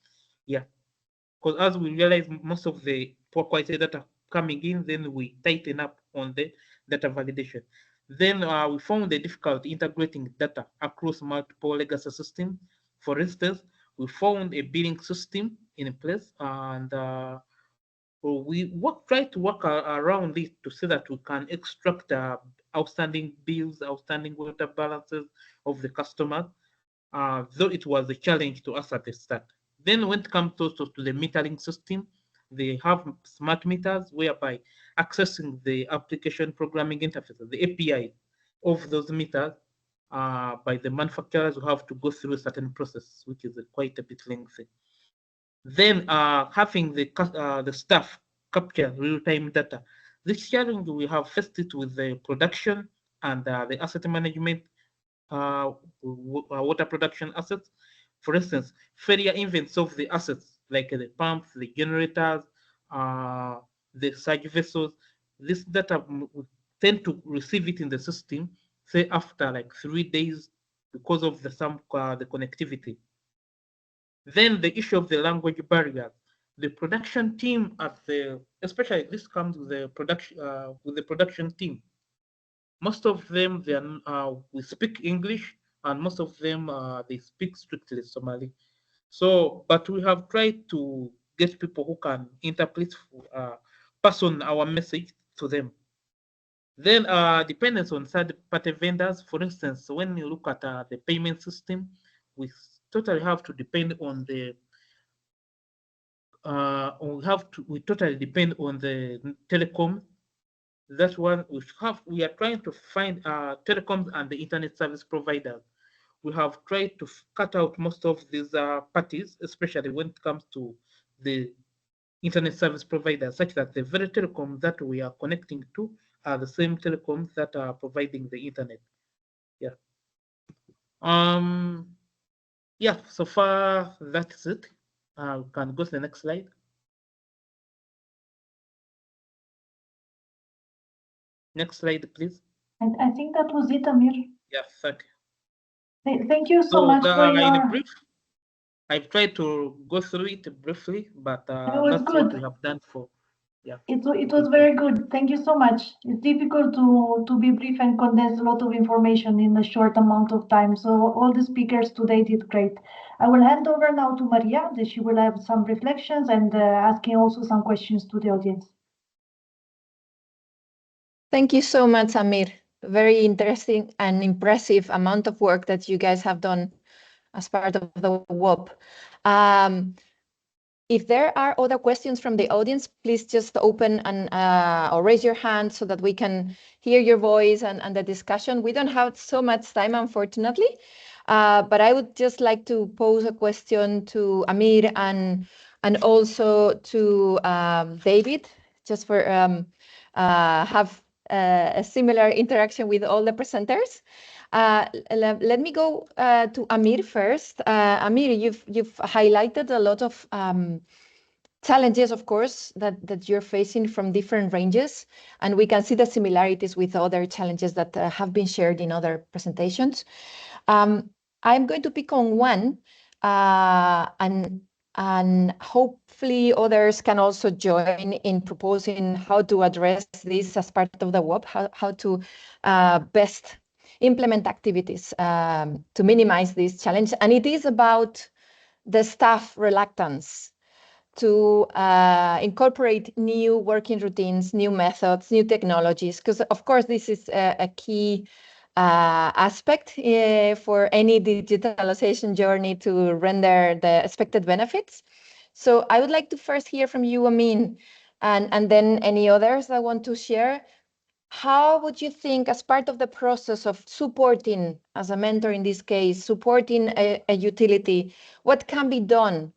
Yeah, because as we realize most of the poor quality data coming in, then we tighten up on the data validation. Then we found it difficult integrating data across multiple legacy systems. For instance, we found a billing system in place, and we try to work around it to see that we can extract outstanding bills, outstanding water balances of the customers, though it was a challenge to us at the start. Then when it comes also to the metering system, they have smart meters whereby accessing the application programming interfaces, the API of those meters, by the manufacturers who have to go through a certain process, which is quite a bit lengthy. Then having the staff capture real-time data. This challenge we have faced it with the production and the asset management, water production assets. For instance, failure events of the assets like the pumps, the generators, the surge vessels. This data we tend to receive it in the system, say after like 3 days, because of the connectivity. Then the issue of the language barrier. The production team especially this comes with the production team. Most of them we speak English, and most of them they speak strictly Somali. So, but we have tried to get people who can interpret, pass on our message to them. Then dependence on third-party vendors. For instance, when you look at the payment system, we totally have to depend on the we totally depend on the telecom. That's one we are trying to find telecoms and the internet service providers. We have tried to cut out most of these parties, especially when it comes to the internet service providers, such that the very telecoms that we are connecting to are the same telecoms that are providing the internet. Yeah. Yeah, so far that's it. We can go to the next slide. Next slide, please. And I think that was it, Amir. Yeah, thank you. Thank you so much for your... In brief, I've tried to go through it briefly, but that's good. What we have done for. Yeah. It was very good. Thank you so much. It's difficult to be brief and condense a lot of information in a short amount of time. So all the speakers today did great. I will hand over now to Maria, that she will have some reflections and asking also some questions to the audience. Thank you so much, Amir. Very interesting and impressive amount of work that you guys have done as part of the WOP. If there are other questions from the audience, please just open and or raise your hand so that we can hear your voice and the discussion. We don't have so much time, unfortunately, but I would just like to pose a question to Amir and also to David, just for have a similar interaction with all the presenters. Let me go to Amir first. Amir, you've highlighted a lot of challenges, of course, that you're facing from different ranges, and we can see the similarities with other challenges that have been shared in other presentations. I'm going to pick on one, and hopefully others can also join in proposing how to address this as part of the WOP, how to best implement activities to minimize this challenge. And it is about the staff reluctance to incorporate new working routines, new methods, new technologies, because of course this is a key aspect for any digitalization journey to render the expected benefits. So I would like to first hear from you, Amin, and then any others that want to share. How would you think, as part of the process of supporting, as a mentor in this case, supporting a utility, what can be done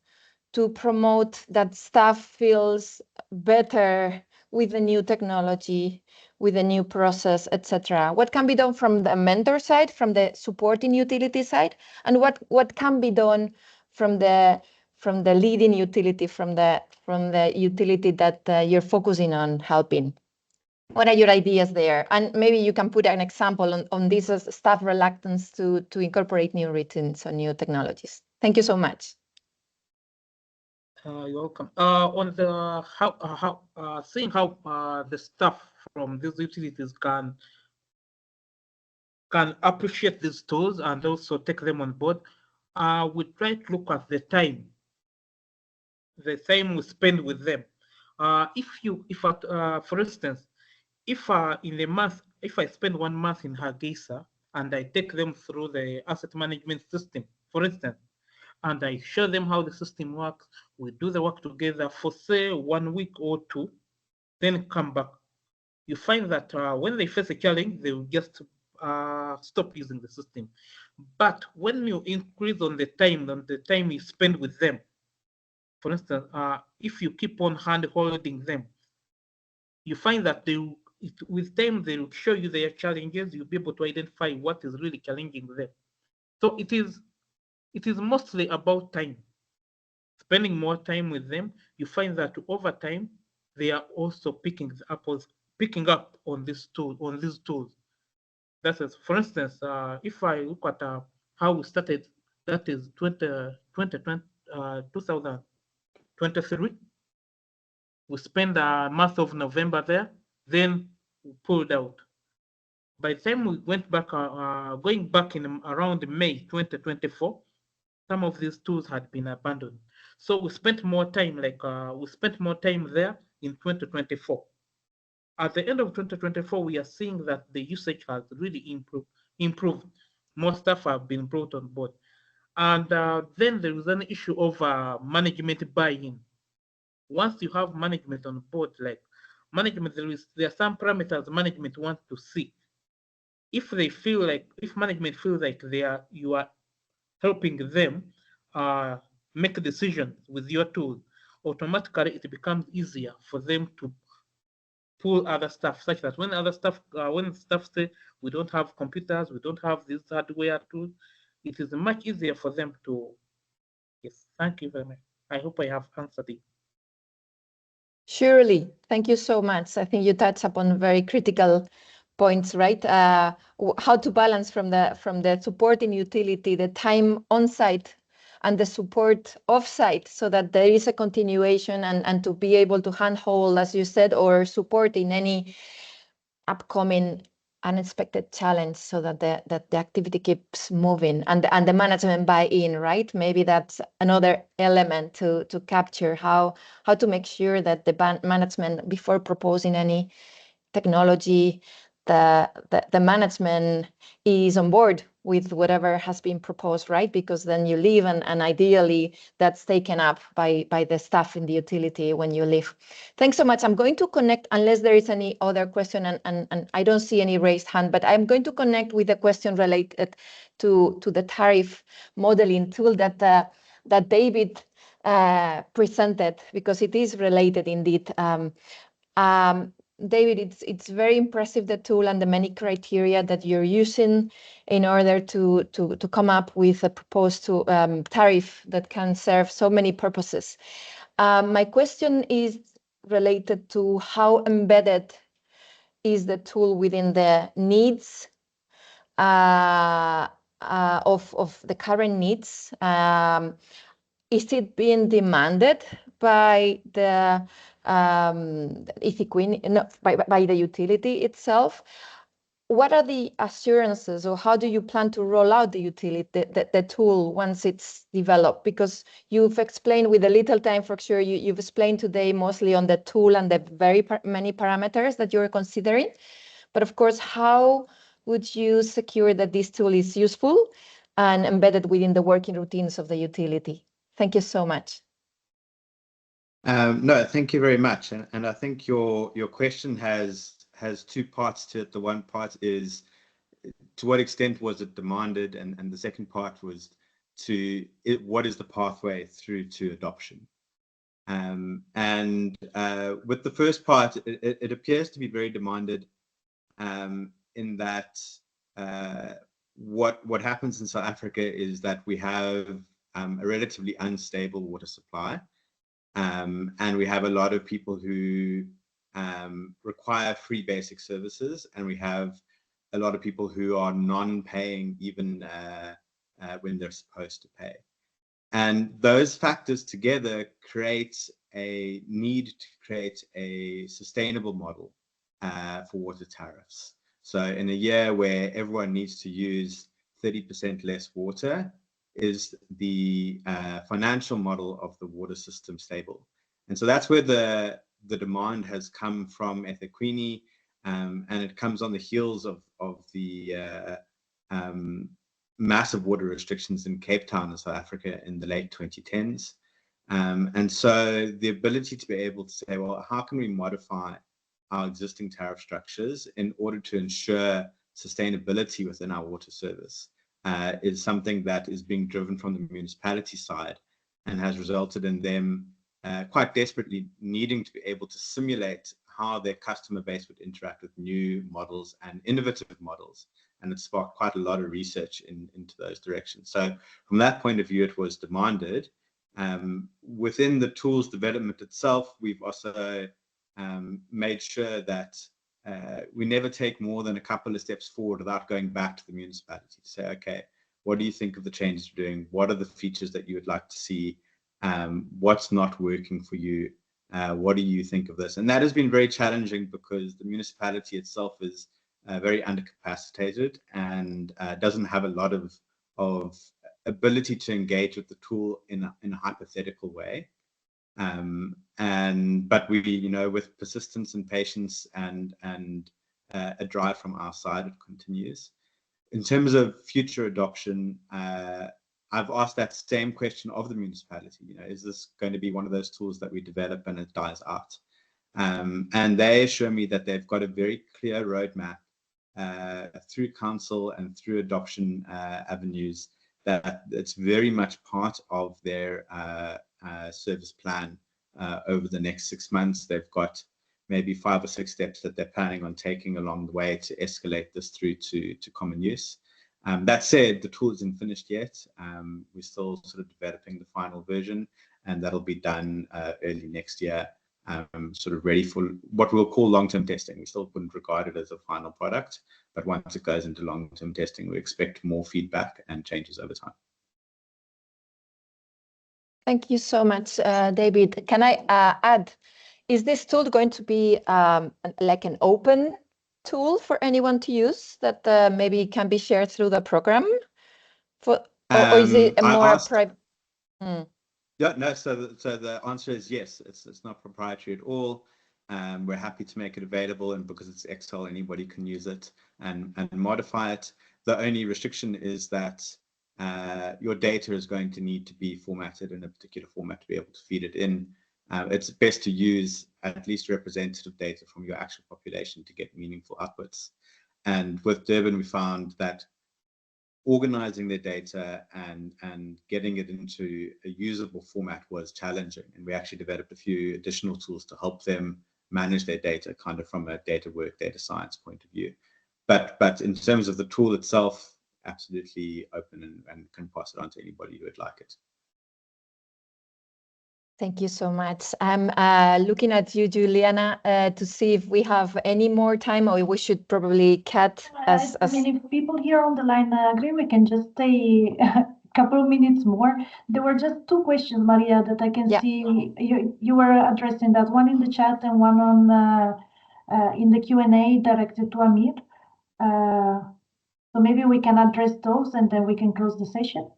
to promote that staff feels better with the new technology, with the new process, etc.? What can be done from the mentor side, from the supporting utility side, and what can be done from the leading utility, from the utility that you're focusing on helping? What are your ideas there? And maybe you can put an example on this staff reluctance to incorporate new routines or new technologies. Thank you so much. You're welcome. On the seeing how the staff from these utilities can appreciate these tools and also take them on board. we try to look at the time we spend with them. For instance, if in the month, if I spend 1 month in Hargeisa and I take them through the asset management system, for instance, and I show them how the system works, we do the work together for say 1 week or 2, then come back. You find that when they face a challenge, they will just stop using the system. But when you increase on the time you spend with them, for instance, if you keep on hand holding them, you find that with time they will show you their challenges. You'll be able to identify what is really challenging them. So it is mostly about time. Spending more time with them, you find that over time they are also picking up on these tools. That is, for instance, if I look at how we started, that is 2023. We spent the month of November there, then we pulled out. By the time we went back, going back in around May 2024, some of these tools had been abandoned. So we spent more time, there in 2024. At the end of 2024, we are seeing that the usage has really improved. More stuff have been brought on board. And then there is an issue of management buy-in. Once you have management on board, like management, there are some parameters management wants to see. If management feels like you are helping them make decisions with your tools, automatically it becomes easier for them to pull other stuff, such that when staff say we don't have computers, we don't have this hardware tools, it is much easier for them to. Yes, thank you very much. I hope I have answered it. Surely. Thank you so much. I think you touched upon very critical points, right? How to balance from the support in utility, the time on site, and the support off site, so that there is a continuation and to be able to handhold, as you said, or support in any upcoming unexpected challenge, so that the activity keeps moving, and the management buy-in, right? Maybe that's another element to capture how to make sure that the management, before proposing any technology, the management is on board with whatever has been proposed, right? Because then you leave, and ideally that's taken up by the staff in the utility when you leave. Thanks so much. I'm going to connect, unless there is any other question, and I don't see any raised hand, but I'm going to connect with a question related to the tariff modeling tool that David presented, because it is related indeed. David, it's very impressive, the tool and the many criteria that you're using in order to come up with a proposed tariff that can serve so many purposes. My question is related to how embedded is the tool within the needs of the current needs. Is it being demanded by the by the utility itself? What are the assurances, or how do you plan to roll out the utility, the tool, once it's developed? Because you've explained with a little time, for sure, you've explained today mostly on the tool and the very many parameters that you're considering. But of course, how would you secure that this tool is useful and embedded within the working routines of the utility? Thank you so much. No, thank you very much. And I think your question has two parts to it. The one part is, to what extent was it demanded? And the second part was what is the pathway through to adoption? With the first part, it appears to be very demanded, in that what happens in South Africa is that we have a relatively unstable water supply, and we have a lot of people who require free basic services, and we have a lot of people who are non-paying even when they're supposed to pay. And those factors together create a need to create a sustainable model for water tariffs. So in a year where everyone needs to use 30% less water, is the financial model of the water system stable? And so that's where the demand has come from eThekwini, and it comes on the heels of the massive water restrictions in Cape Town in South Africa in the late 2010s. And so the ability to be able to say, well, how can we modify our existing tariff structures in order to ensure sustainability within our water service is something that is being driven from the municipality side and has resulted in them quite desperately needing to be able to simulate how their customer base would interact with new models and innovative models. And it sparked quite a lot of research into those directions. So from that point of view, it was demanded. Within the tools development itself, we've also made sure that we never take more than a couple of steps forward without going back to the municipality to say, okay, what do you think of the changes you're doing? What are the features that you would like to see? What's not working for you? What do you think of this? And that has been very challenging because the municipality itself is very undercapacitated and doesn't have a lot of ability to engage with the tool in a hypothetical way. But we, you know, with persistence and patience and a drive from our side, it continues. In terms of future adoption, I've asked that same question of the municipality. You know, is this going to be one of those tools that we develop and it dies out? And they assure me that they've got a very clear roadmap through council and through adoption avenues, that it's very much part of their service plan over the next 6 months. They've got maybe 5 or 6 steps that they're planning on taking along the way to escalate this through to common use. That said, the tool isn't finished yet. We're still sort of developing the final version, and that'll be done early next year, sort of ready for what we'll call long-term testing. We still wouldn't regard it as a final product, but once it goes into long-term testing, we expect more feedback and changes over time. Thank you so much, David. Can I add, is this tool going to be like an open tool for anyone to use that maybe can be shared through the program? Or is it a more private? Yeah, no, so the answer is yes. It's not proprietary at all. We're happy to make it available, and because it's Excel, anybody can use it and modify it. The only restriction is that your data is going to need to be formatted in a particular format to be able to feed it in. It's best to use at least representative data from your actual population to get meaningful outputs. And with Durban, we found that organizing their data and getting it into a usable format was challenging. And we actually developed a few additional tools to help them manage their data kind of from a data work, data science point of view. But in terms of the tool itself, absolutely open and can pass it on to anybody who would like it. Thank you so much. I'm looking at you, Juliana, to see if we have any more time, or we should probably cut. I mean, if people here on the line agree, we can just stay a couple of minutes more. There were just 2 questions, Maria, that I can see you were addressing, that one in the chat and one on in the Q&A directed to Amir. So maybe we can address those and then we can close the session.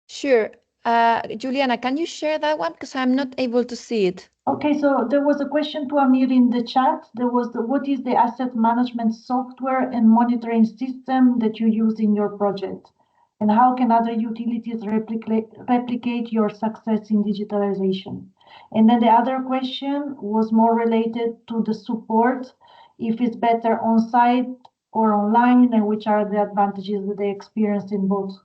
Sure. Juliana, can you share that one? Because I'm not able to see it. Okay, so there was a question to Amir in the chat. There was what is the asset management software and monitoring system that you use in your project? And how can other utilities replicate your success in digitalization? And then the other question was more related to the support, if it's better on site or online, and which are the advantages that they experience in both.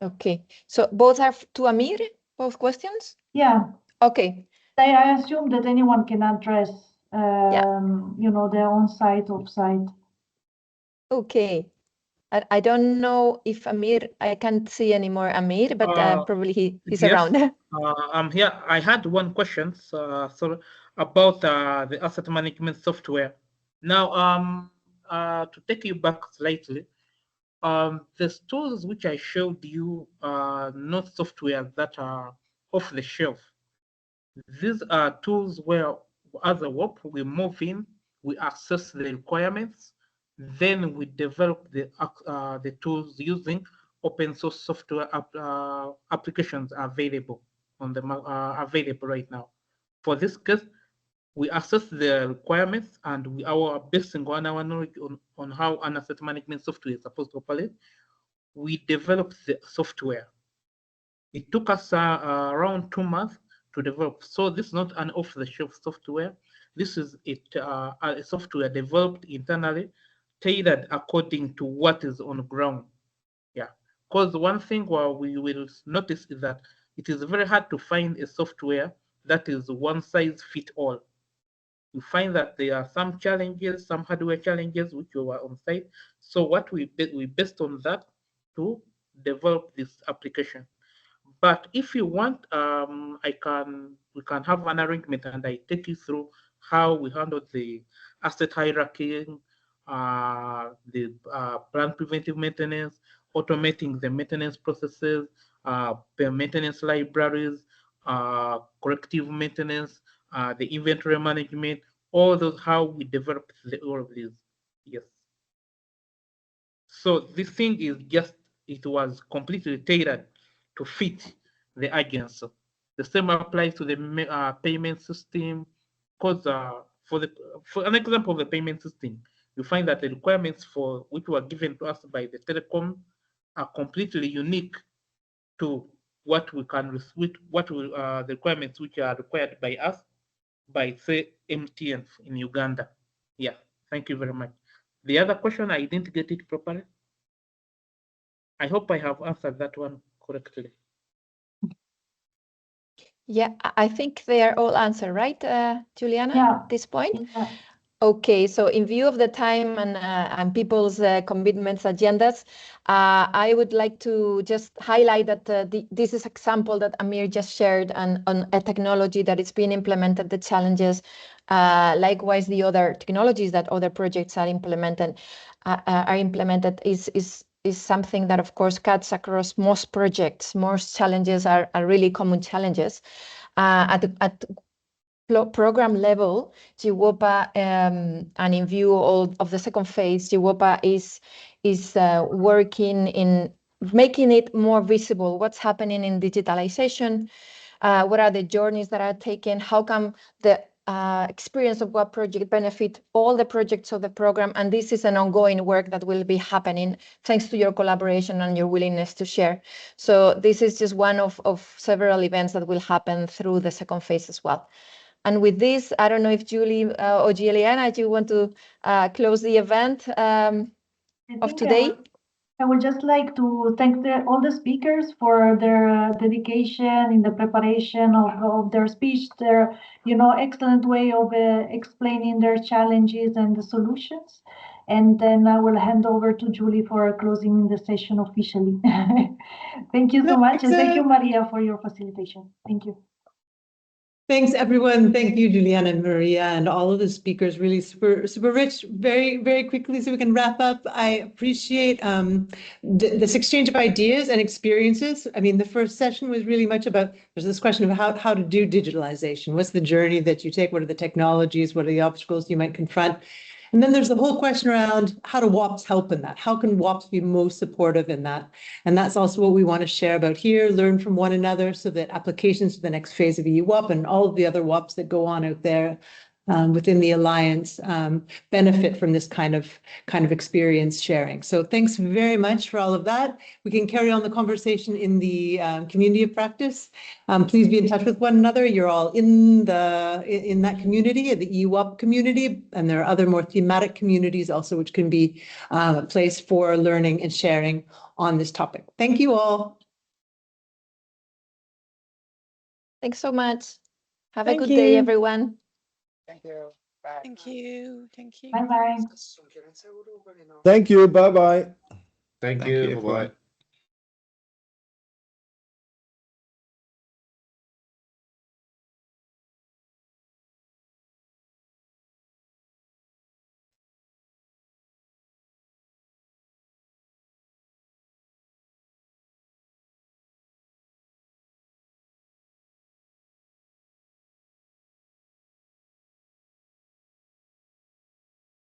Okay, so both are to Amir, both questions? Yeah. Okay. I assume that anyone can address, you know, the on-site, off-site. Okay. I don't know if Amir, I can't see anymore Amir, but probably he's yes, around. I'm here. I had one question about the asset management software. Now, to take you back slightly, the tools which I showed you are not software that are off the shelf. These are tools where, as a WOP, we move in, we assess the requirements, Then we developed the tools using open source software applications available on the available right now. For this case, we assess the requirements and we are basing on our knowledge on how an asset management software is supposed to operate. We developed the software. It took us around 2 months to develop. So this is not an off-the-shelf software. This is a software developed internally, tailored according to what is on the ground. Yeah, because one thing we will notice is that it is very hard to find a software that is one size fit all. You find that there are some challenges, some hardware challenges which were on site. So what we based on that to develop this application. But if you want, we can have an arrangement and I take you through how we handle the asset hierarchy, the planned preventive maintenance, automating the maintenance processes, maintenance libraries, corrective maintenance, the inventory management, all those, how we develop all of these. Yes. So this thing is just, it was completely tailored to fit the agency. The same applies to the payment system, because for an example of the payment system, you find that the requirements for which were given to us by the telecom are completely unique to what we can the requirements which are required by us by, say, MTN in Uganda. Yeah, thank you very much. The other question, I didn't get it properly. I hope I have answered that one correctly. Yeah, I think they are all answered, right, Juliana, Yeah. at this point? Yeah. Okay, so in view of the time and people's commitments, agendas, I would like to just highlight that this is example that Amir just shared on a technology that is being implemented, the challenges, likewise the other technologies that other projects are implemented is something that of course cuts across most projects. Most challenges are really common challenges. At program level, GWOPA, and in view of the second phase, GWOPA is working in making it more visible what's happening in digitalization, what are the journeys that are taken, how come the experience of what project benefit all the projects of the program, and this is an ongoing work that will be happening thanks to your collaboration and your willingness to share. So this is just one of several events that will happen through the second phase as well. And with this, I don't know if Julie or Juliana, do you want to close the event of today? I would just like to thank all the speakers for their dedication in the preparation of their speech, their excellent way of explaining their challenges and the solutions. And then I will hand over to Julie for closing the session officially. Thank you so much. And thank you, Maria, for your facilitation. Thank you. Thanks, everyone. Thank you, Juliana and Maria, and all of the speakers. Really super rich. Very, very quickly, so we can wrap up. I appreciate this exchange of ideas and experiences. I mean, the first session was really much about, there's this question of how to do digitalization. What's the journey that you take? What are the technologies? What are the obstacles you might confront? And then there's the whole question around how do WOPs help in that? How can WOPs be most supportive in that? And that's also what we want to share about here, learn from one another so that applications to the next phase of EU-WOP and all of the other WOPs that go on out there within the Alliance benefit from this kind of experience sharing. So thanks very much for all of that. We can carry on the conversation in the community of practice. Please be in touch with one another. You're all in that community, the EU-WOP community, and there are other more thematic communities also, which can be a place for learning and sharing on this topic. Thank you all. Thanks so much. Have a good day, everyone. Thank you. Bye. Thank you. Thank you. Bye-bye. Thank you. Bye-bye. Thank you. Bye-bye.